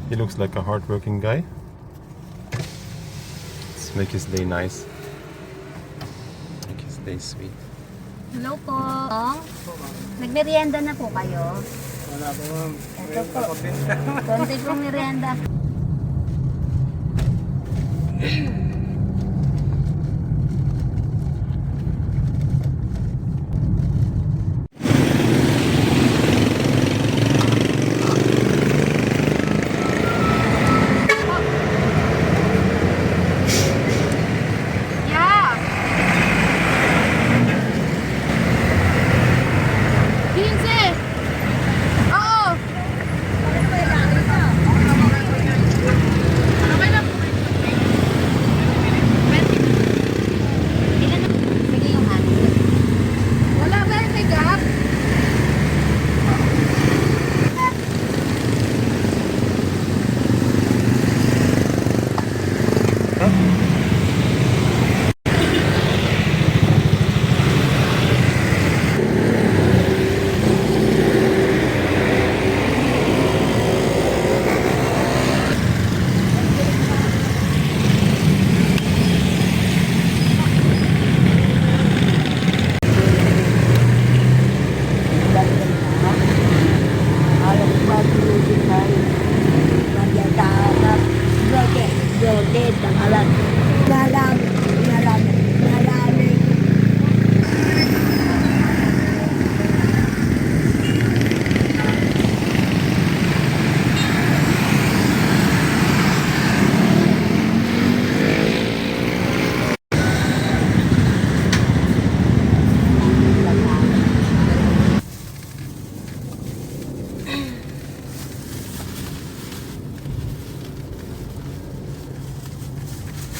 He looks like a hardworking guy. Let's make his day nice. Make his day sweet. Hello po. Nagmerienda na po kayo? Wala po, ma'am. Ito po. Konti pong merienda.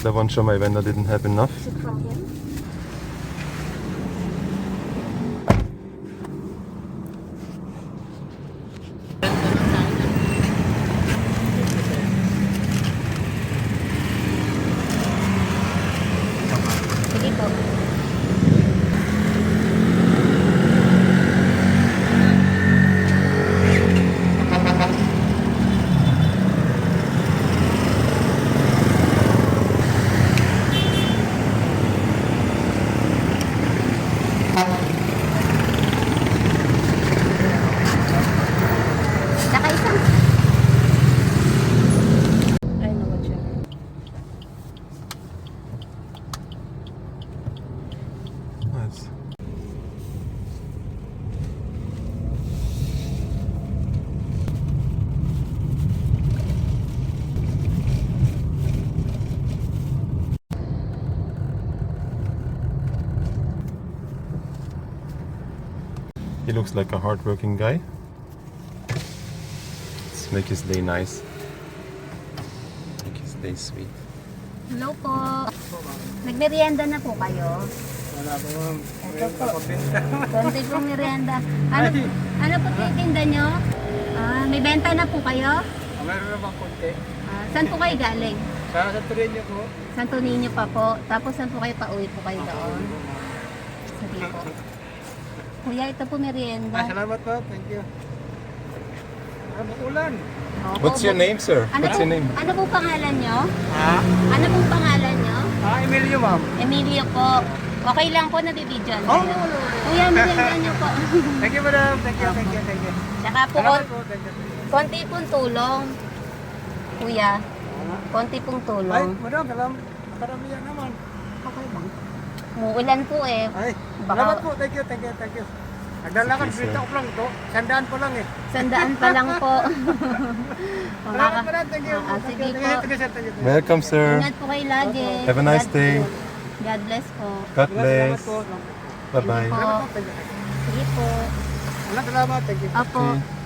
That one show my vendor didn't have enough. Is it from him? Sige po. Saka isang... I know what you mean. Nice. He looks like a hardworking guy. Let's make his day nice. Make his day sweet. Hello po. Nagmerienda na po kayo? Wala po, ma'am. Ito po. Nakabenta. Konti pong merienda. Ano po titinda nyo? May benta na po kayo? Meron naman konti. Saan po kayo galing? Sa Turinyo po. Santo Niño pa po. Tapos saan po kayo pauwi po kayo doon? Sige po. Kuya, ito po merienda. Salamat po. Thank you. Ano ulan? Opo, What's your name, sir? Ano What's po, your name? ano po pangalan nyo? Ha? Ano po pangalan nyo? Emilio, ma'am. Emilio po. Okay lang po, nabibidyoan Oh, kayo. no. Kuya, merienda nyo po. Thank you, madam. Thank you, thank you, thank you. Tsaka po, Salamat po. Thank you. konti pong tulong. Kuya, konti pong Ay, tulong. madam, karamihan naman. Okay lang. Umuulan po eh. Ay, Baka- salamat po. Thank you, thank you, thank you. Naglalakad, Sige, sir. dito ko lang to. Sandaan po lang eh. Sandaan pa lang po. Salamat, madam. Thank you. Sige po. Thank you, sir. Thank you. Welcome, sir. Ingat po kayo lagi. Have a nice God- day. God bless po. God Salamat bless. po. Bye-bye. Sige po. Salamat po. Thank you. Sige po. Salamat, thank you. Apo. Okay.